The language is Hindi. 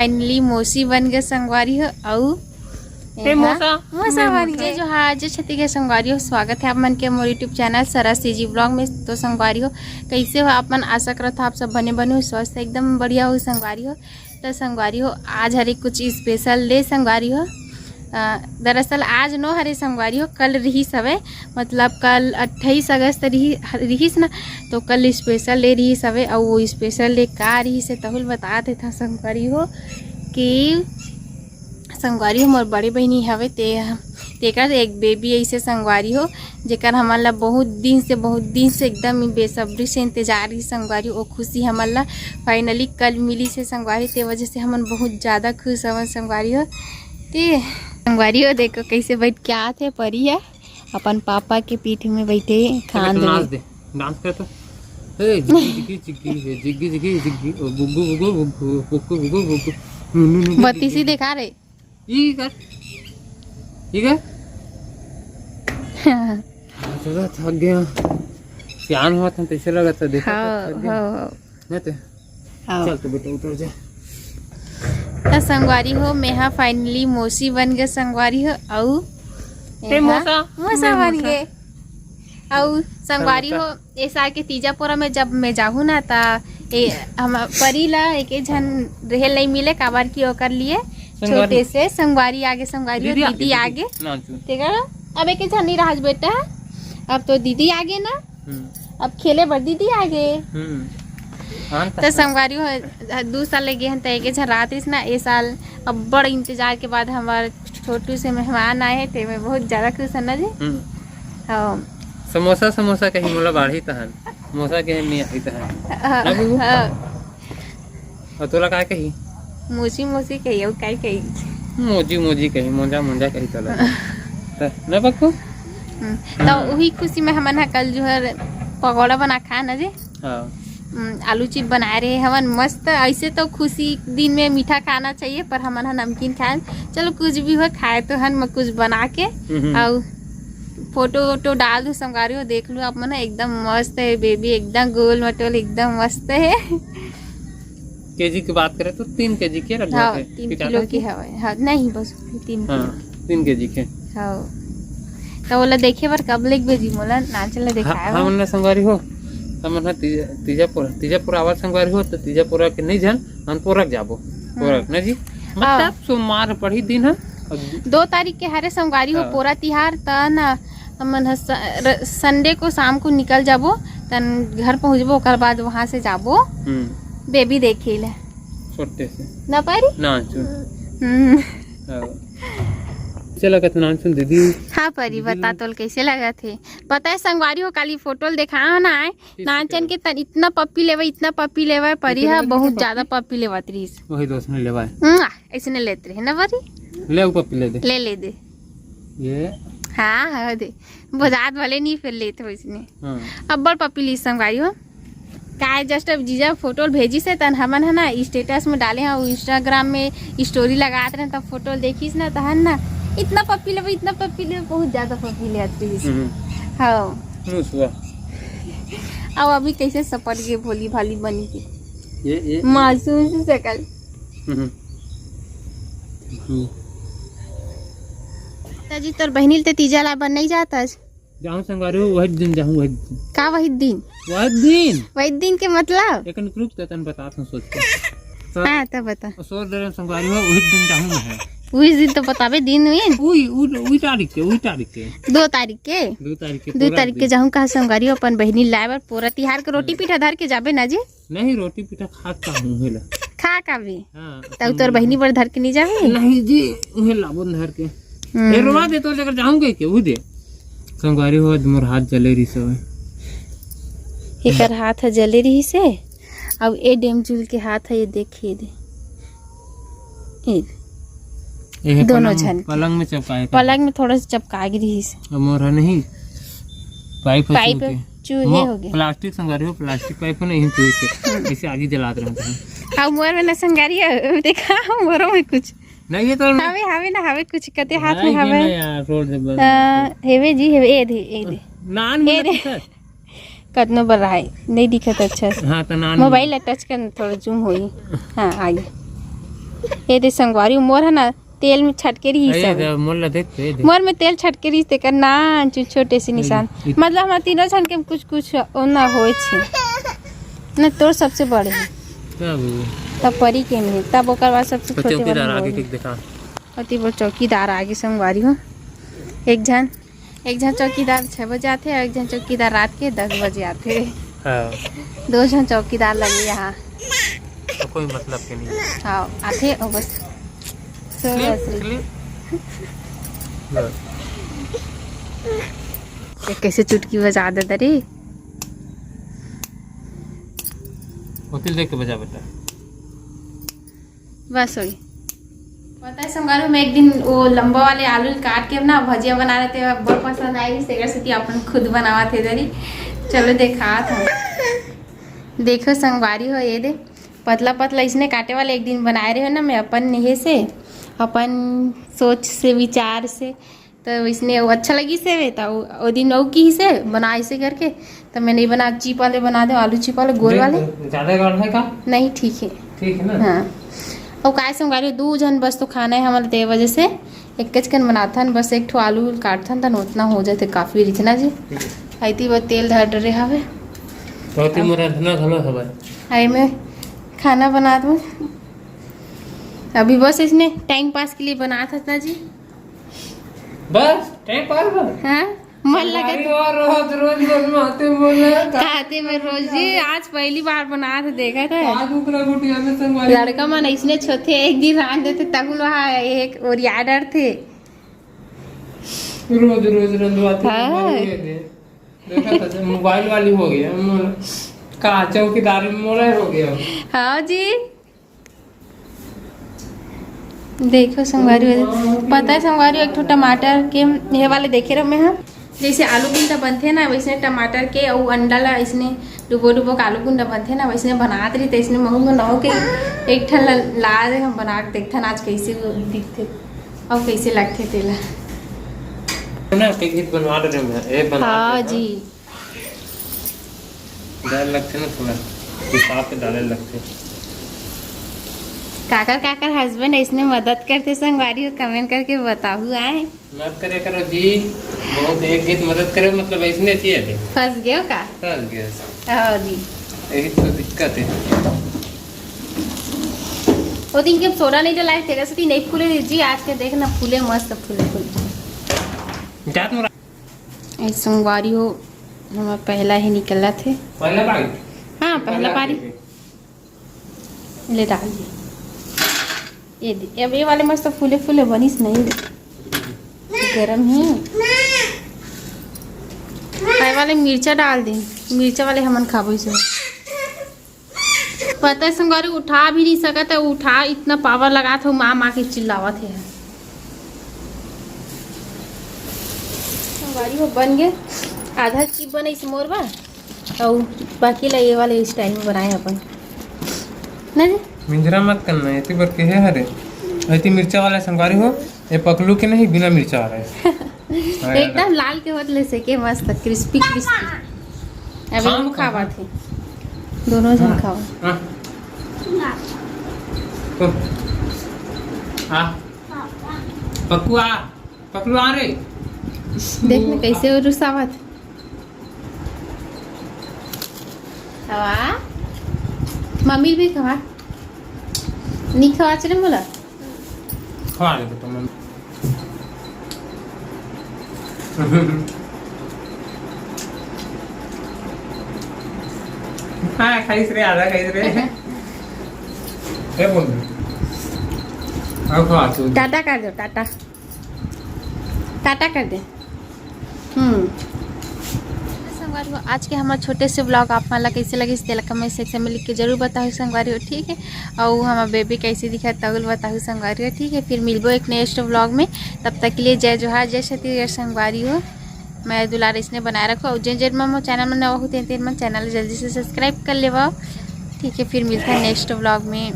फाइनली मौसी बन गए संगवारी हो और मौसा बन गए जो हाँ जो छती के संगवारी हो। स्वागत है आप मन के मोर यूट्यूब चैनल सरस सीजी ब्लॉग में। तो संगवारी हो कैसे हो आप मन, आशा करत हो आप सब बने बने हो स्वस्थ एकदम बढ़िया हो संगवारी हो। तो संगवारी हो आज हरे कुछ स्पेशल डे संगवारी हो। दरअसल आज नो हरे संगवारी हो, कल रही सवे मतलब कल 28 अगस्त रहीस ना, तो कल स्पेशल डे रही सवे और वो स्पेशल डे का रही से तहुल बताते था संगवारी हो कि संगवारी हो मोर बड़े बहनी हवे तेकर एक बेबी ऐसे संगवारी हो जेकर हमन ला बहुत दिन से एकदम बेसब्री से इंतजार ही संगवारी हो। खुशी हमन ला फाइनली कल मिली से संगवारी, ते वजह से हमन बहुत ज़्यादा खुश हवन संगवारी हो। ते संगवारी हो देखो कैसे बैठ के आते परी है अपन पापा के पीठ में बैठे खान दे डांस कर तो ए जिगी जिगी जिगी जिगी जिगी बुगु बुगु बुगु बुगु बुगु बुगु बत्तीसी दिखा रहे ये कर चलो थक गया प्यान हुआ था कैसे लगा था देखो नहीं तो चल तो बेटा उतर जा। तो संगवारी हो मेहा फाइनली मौसी बन गए संगवारी हो और मौसा बन गए और संगवारी हो। ए साल के तीजापुरा में जब मैं जाहूँ ना ता हम परी ला एक झन रहेल नहीं मिले काबर की ओकर लिए छोटे से संगवारी आगे संगवारी हो दीदी आगे ठीक है। अब एक झन नहीं रहा बेटा, अब तो दीदी आगे ना, अब खेले बर दीदी आगे। तो संगवारी हो 2 साल लगे हैं तो एक झन रात ना ए साल अब बड़ इंतजार के बाद हमारे छोटू से मेहमान आए हैं ते मैं बहुत ज्यादा खुश है ना जी। हाँ समोसा समोसा कहीं मोला बाढ़ी तहन समोसा के नहीं आई तहन और तोला काय कही मोसी मोसी कही और काय कही मोजी मोजी कही मोजा मोजा कही तोला न पक्को। तो वही खुशी में हमन कल जो है पकौड़ा बना खा ना जी। हाँ आलू चिप बनाए रहे हमन मस्त। ऐसे तो खुशी दिन में मीठा खाना चाहिए पर हमन नमकीन खाए, चलो कुछ भी हो खाए तो हम कुछ बना के और फोटो वोटो डाल दूँ संगवारी हो देख लो आप मन एकदम मस्त है बेबी एकदम गोल मटोल एकदम मस्त है। केजी की बात करें तो 3 केजी के रख हाँ 3 किलो की है हाँ नहीं बस 3 केजी के हाँ। तो बोला देखे बार कब लेक भेजी मोला ना चला दिखाया हाँ हमने संगवारी हो हमन तीजापुर आवाज संगवारी हो तो तीजापुरा के नहीं जान हम पोरक जाबो पोरक ना जी मतलब सोमवार पढ़ी दिन है 2 तारीख के हरे संगवारी हो पोरा तिहार तन हमन संडे को शाम को निकल जाबो तन घर पहुँचबो ओकर बाद वहाँ से जाबो बेबी देखे ले छोटे से ना पारी ना चला कितना सुन दीदी। हाँ परी बता तो कैसे लगा थे पता है संगवारी हो काली फोटो दिखा ना आए नाचन के तन इतना पप्पी लेवा परी है बहुत ज्यादा पप्पी लेवत रही वही दोस्त ने लेवा ऐसे नहीं लेते रहे ना परी ले पप्पी ले दे ये हाँ दे बाजार वाले नहीं फिर लेते वैसे अब बड़ पप्पी ली संगवारी हो काय जस्ट अब जीजा फोटो भेजी से तन हमन है ना स्टेटस में डाले हैं इंस्टाग्राम में स्टोरी लगाते रहे तब फोटो देखीस ना तहन ना इतना पप्पी ले बहुत ज्यादा पप्पी ले आती है। हाँ अब अभी कैसे सपट गए भोली भाली बनी के ये मासूम से शकल। जी तोर बहनी ते तीजा ला बन नहीं जाता जाऊं संगवारी हो वही दिन जाऊं वही दिन के मतलब एक ग्रुप तन बता सोच के हां तब बता सोच दे संगवारी हो वही दिन जाऊं मैं उस दिन तो बतावे दिन हुई उई तारीख के 2 तारीख के जाऊं कहा संगवारी अपन बहनी लाए पूरा तिहार के रोटी पीठा धर के जाबे ना जी नहीं रोटी पीठा खाता हूं हेला खा का भी हां तब तोर बहनी पर धर के नहीं जाबे नहीं जी उहे लाबो धर के हेरवा दे तो लेकर जाऊंगे के वो दे संगवारी हो मोर हाथ जले रही सब एकर हाथ जले रही से अब ए डेमचुल के हाथ है ये देखिए दे ये दोनों जन पलंग में चपकाए पलंग में थोड़ा सा चपका रही से मोर नहीं पाइप चूहे हो गए प्लास्टिक संगवारी हो प्लास्टिक पाइप नहीं चूहे ऐसे आगे जलाते रहते हैं। अब मोर में ना संगवारी देखा मोर में कुछ नहीं ये तो हवे ना हवे कुछ कते हाथ में हवे यार रोड दे हेवे जी हेवे ए दे नान कतनो बर है नहीं दिखत अच्छा से। हां तो नान मोबाइल टच कर थोड़ा जूम होई। हां आगे ये दे संगवारी मोर है ना तेल में छटके रही सब मोला देख पे मोर में तेल छटके रही ते करना छोटे से निशान मतलब हम तीनों छन के कुछ कुछ ओना होय छे ना तोर सबसे बड़े है तब परी के में तब ओकर बाद सबसे छोटे चौकीदार आगे के दिखा अति बड़ चौकीदार आगे संगवारी हो एक जन चौकीदार 6 बजे आते और एक जन चौकीदार रात के 10 बजे आते हां 2 जन चौकीदार लगे यहाँ तो कोई मतलब के नहीं हाँ आते और बस कैसे चुटकी बजा दे रे होटल देख के बजा बेटा बस हो गई पता है संगारू में एक दिन वो लंबा वाले आलू काट के ना भजिया बना रहे थे बहुत पसंद आई से अपन खुद बनावा थे दरी चलो देखा था देखो संगवारी हो ये दे पतला पतला इसने काटे वाले एक दिन बनाए रहे हो ना मैं अपन नेहे से अपन सोच से विचार से तो इसने वो अच्छा लगी से तो वो दिन वो की से बना इसे करके तो मैं नहीं बना चिप वाले बना दे आलू चिप वाले गोल वाले ज्यादा गाढ़ा है का नहीं ठीक है ना हाँ और काय संगारी 2 जन बस तो खाना है हमारे ते वजह से एक कचकन बनाथन बस एक ठो आलू काटथन तन उतना हो जाते काफी रिचना जी आईती वो तेल धर रहे हवे बहुत ही मुरधना घलो हवे आई मैं खाना बना दूं अभी बस इसने टाइम पास के लिए बना था जी बस टाइम पास बस हाँ मन लगे रोज रोज बनवाते बोले खाते में रोज जी आज पहली बार बना था देखा था आज उकरा गुटिया में संगवारी लड़का मन इसने छोटे एक दिन रान देते तब वहाँ एक और यादर थे रोज रोज रंधवाते देखा था मोबाइल वाली हो गया का चौकीदार मोला हो गया हाँ जी देखो संगवारी पता है संगवारी एक ठो टमाटर के ये वाले देखे रहे मैं जैसे आलू गुंडा बनते ना वैसे टमाटर के और अंडा ला इसने डुबो के आलू गुंडा बनते ना वैसे बनाते रही तो इसने महंग नौ के एक ठन ला दे हम बना के देखथन आज कैसे दिखते और कैसे लगते तेला ना के गीत बनवा रहे मैं ए बना हाँ जी डाल लगते ना थोड़ा हिसाब से डालने लगते काकर हस्बैंड इसने मदद करते संगवारी कमेंट करके बताओ आए मदद करे करो जी बहुत एक गीत मदद करे मतलब ऐसने चाहिए फंस गए का फंस गया हाँ जी यही तो दिक्कत है वो दिन के सोडा नहीं डलाए थे कैसे नहीं फूले जी आज के देखना फूले मस्त फूले जात मोरा ऐ संगवारी हो हमारा पहला ही निकला थे पहला बारी हाँ पहला बारी ले डाल दिए ये अब ये वाले मस्त फूले फूले बनिस नहीं गरम है ये वाले मिर्चा डाल दे मिर्चा वाले हमन खाबो से पता है संगवारी उठा भी नहीं सका था उठा इतना पावर लगा था माँ के चिल्लावत है संगवारी वो बन गए आधा चिप बने इस मोर बा और बाकी ला ये वाले स्टाइल में बनाए अपन नहीं मिंजरा मत करना ऐसी बार के है हरे ऐसी मिर्चा वाला संगवारी हो ये पकलू के नहीं बिना मिर्चा वाला है एकदम लाल के बदले से के मस्त क्रिस्पी क्रिस्पी अभी हम खावा थे दोनों जन खावा पकलू आ रे देख में कैसे रुसावत खवा मम्मी भी खवा नहीं खवा चले बोला खवा दे तो मम्मी हाँ खाइस रे आधा खाइस रे ये बोल अब खवा तू टाटा कर दो टाटा टाटा कर दे संगवारी आज के हमारे छोटे से ब्लॉग आप माला कैसे लगे इस कमेंट सेक्शन में लिख के जरूर बताओ संगवारी हो ठीक है और हमारा बेबी कैसे दिखा तगुल बताओ संगवारी हो ठीक है फिर मिलबो एक नेक्स्ट ब्लॉग में तब तक के लिए जय जोहार जय छत्तीसगढ़ संगवारी हो मैं दुलार इसने बनाए रखो और जिन जिन मो चैनल में नवा होते हैं मन चैनल जल्दी से सब्सक्राइब कर ले ठीक है फिर मिलता है नेक्स्ट ब्लॉग में।